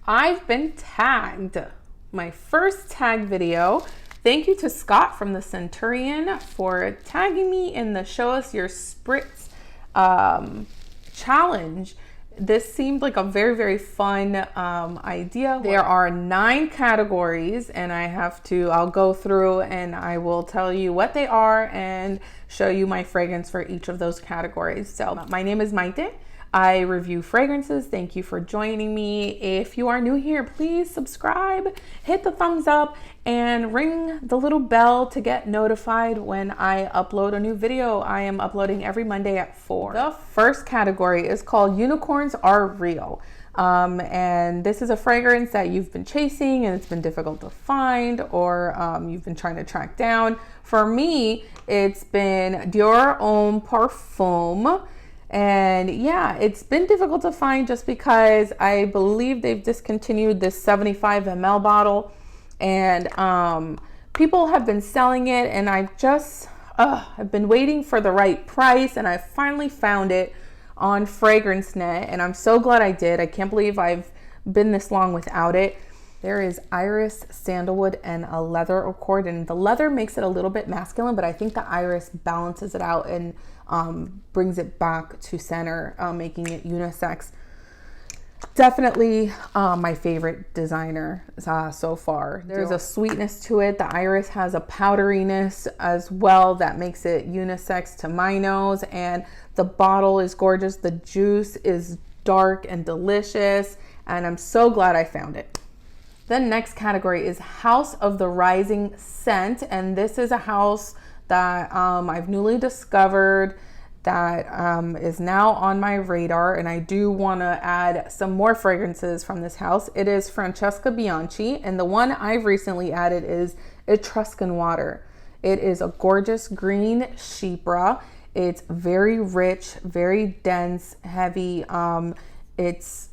I've been tagged. My first tag video. Thank you to Scott from the Centurion for tagging me in the Show Us Your Spritz challenge. This seemed like a very, very fun idea. There are 9 categories and I'll go through and I will tell you what they are and show you my fragrance for each of those categories. So my name is Maite. I review fragrances. Thank you for joining me. If you are new here, please subscribe, hit the thumbs up, and ring the little bell to get notified when I upload a new video. I am uploading every Monday at 4. The first category is called Unicorns Are Real. And this is a fragrance that you've been chasing and it's been difficult to find, or you've been trying to track down. For me, it's been Dior Homme Parfum. And yeah, it's been difficult to find just because I believe they've discontinued this 75 ml bottle, and people have been selling it, and I've been waiting for the right price, and I finally found it on FragranceNet, and I'm so glad I did. I can't believe I've been this long without it. There is iris, sandalwood, and a leather accord, and the leather makes it a little bit masculine, but I think the iris balances it out and brings it back to center, making it unisex. Definitely my favorite designer so far. There's a sweetness to it. The iris has a powderiness as well that makes it unisex to my nose, and the bottle is gorgeous. The juice is dark and delicious, and I'm so glad I found it. The next category is House of the Rising Scent, and this is a house that I've newly discovered that is now on my radar, and I do want to add some more fragrances from this house. It is Francesca Bianchi, and the one I've recently added is Etruscan Water. It is a gorgeous green chypre. It's very rich, very dense, heavy. It's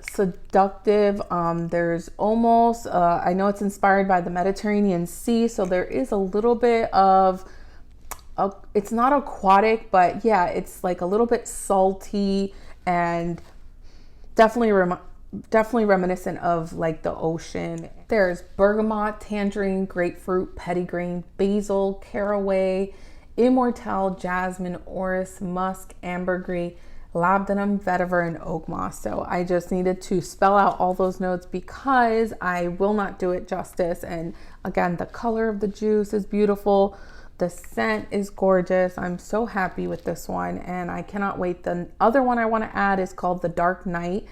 seductive. There's almost I know it's inspired by the Mediterranean Sea, so there is a little bit of it's not aquatic, but yeah, it's like a little bit salty and definitely reminiscent of like the ocean. There's bergamot, tangerine, grapefruit, petitgrain, basil, caraway, immortelle, jasmine, orris, musk, ambergris, labdanum, vetiver, and oakmoss. So I just needed to spell out all those notes because I will not do it justice. And again, the color of the juice is beautiful. The scent is gorgeous. I'm so happy with this one, and I cannot wait. The other one I want to add is called The Dark Night,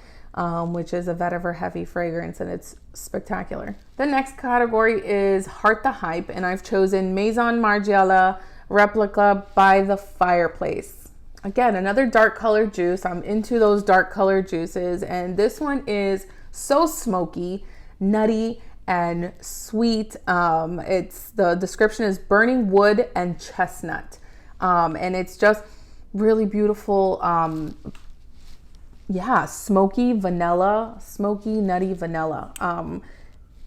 which is a vetiver heavy fragrance, and it's spectacular. The next category is Heart the Hype, and I've chosen Maison Margiela Replica by the Fireplace. Again, another dark colored juice. I'm into those dark colored juices, and this one is so smoky, nutty, and sweet. It's the description is burning wood and chestnut, and it's just really beautiful. Yeah, smoky nutty vanilla.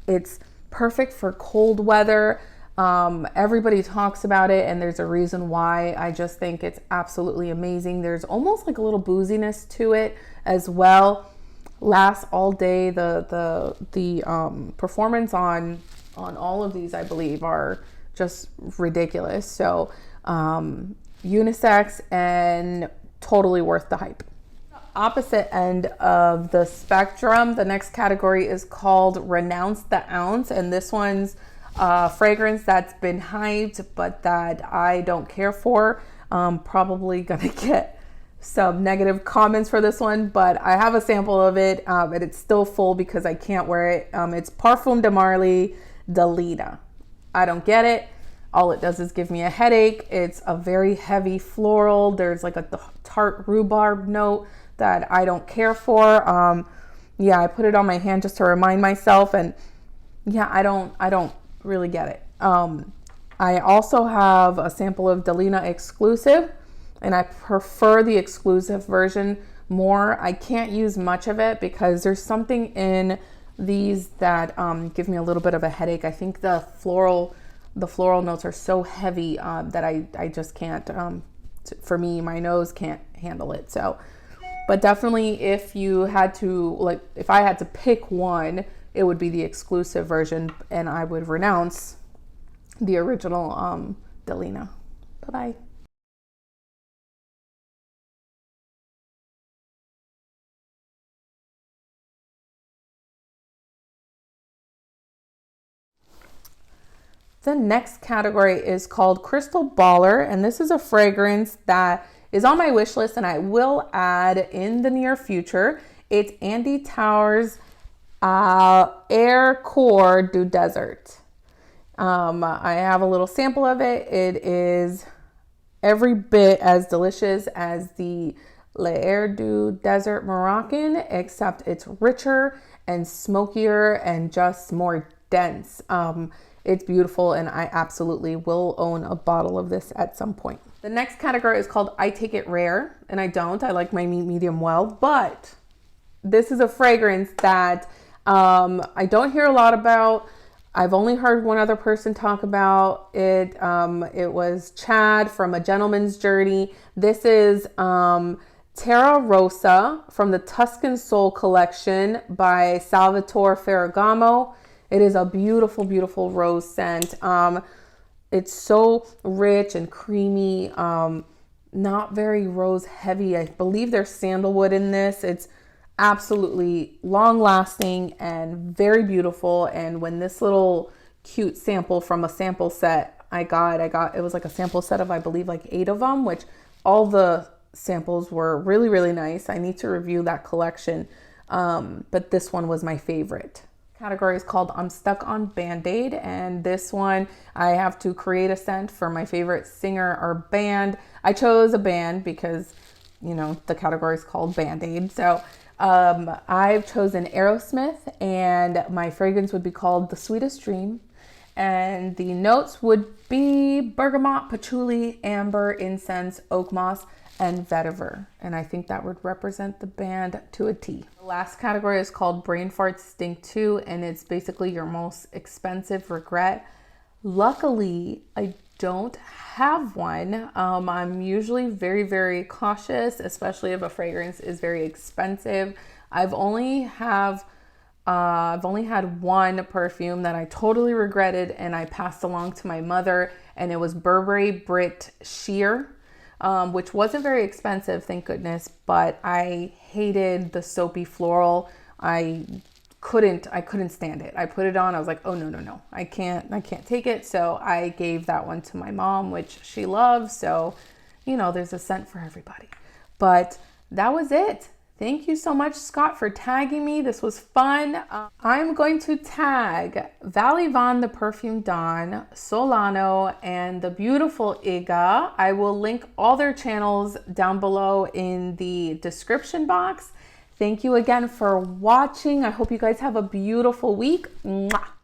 It's perfect for cold weather. Everybody talks about it, and there's a reason why. I just think it's absolutely amazing. There's almost like a little booziness to it as well. Lasts all day. The performance on all of these, I believe, are just ridiculous. So unisex and totally worth the hype. Opposite end of the spectrum, the next category is called Renounce the Ounce, and this one's fragrance that's been hyped but that I don't care for. Probably gonna get some negative comments for this one, but I have a sample of it, and it's still full because I can't wear it. It's Parfum de Marley Delina. I don't get it. All it does is give me a headache. It's a very heavy floral. There's like a tart rhubarb note that I don't care for. Yeah, I put it on my hand just to remind myself, and yeah, I don't really get it. I also have a sample of Delina exclusive, and I prefer the exclusive version more. I can't use much of it because there's something in these that give me a little bit of a headache. I think the floral notes are so heavy that I just can't, for me, my nose can't handle it. So But definitely if you had to, like, if I had to pick one, it would be the exclusive version, and I would renounce the original Delina. Bye-bye. The next category is called Crystal Baller, and this is a fragrance that is on my wish list and I will add in the near future. It's Andy Tauer's Air Coeur du Desert. I have a little sample of it. It is every bit as delicious as the L'Air du Desert Moroccan, except it's richer and smokier and just more dense. It's beautiful, and I absolutely will own a bottle of this at some point. The next category is called I Take It Rare, and I don't. I like my meat medium well, but this is a fragrance that I don't hear a lot about. I've only heard one other person talk about it. It was Chad from A Gentleman's Journey. This is Terra Rosa from the Tuscan Soul collection by Salvatore Ferragamo. It is a beautiful, beautiful rose scent. It's so rich and creamy, not very rose heavy. I believe there's sandalwood in this. It's absolutely long lasting and very beautiful. And when this little cute sample from a sample set I got, it was like a sample set of, I believe, like 8 of them, which all the samples were really, really nice. I need to review that collection. But this one was my favorite. Category is called I'm Stuck on Band-Aid, and this one I have to create a scent for my favorite singer or band. I chose a band because, you know, the category is called Band-Aid. So I've chosen Aerosmith, and my fragrance would be called The Sweetest Dream, and the notes would be bergamot, patchouli, amber, incense, oakmoss, and vetiver, and I think that would represent the band to a T. The last category is called Brain Fart Stink 2, and it's basically your most expensive regret. Luckily, I don't have one. I'm usually very, very cautious, especially if a fragrance is very expensive. I've only had one perfume that I totally regretted and I passed along to my mother, and it was Burberry Brit Sheer. Which wasn't very expensive, thank goodness, but I hated the soapy floral. I couldn't stand it. I put it on, I was like, oh no, I can't take it. So I gave that one to my mom, which she loves. So, you know, there's a scent for everybody. But that was it. Thank you so much, Scott, for tagging me. This was fun. I'm going to tag Valley Von, the Perfume Don, Solano, and the beautiful Iga. I will link all their channels down below in the description box. Thank you again for watching. I hope you guys have a beautiful week. Mwah.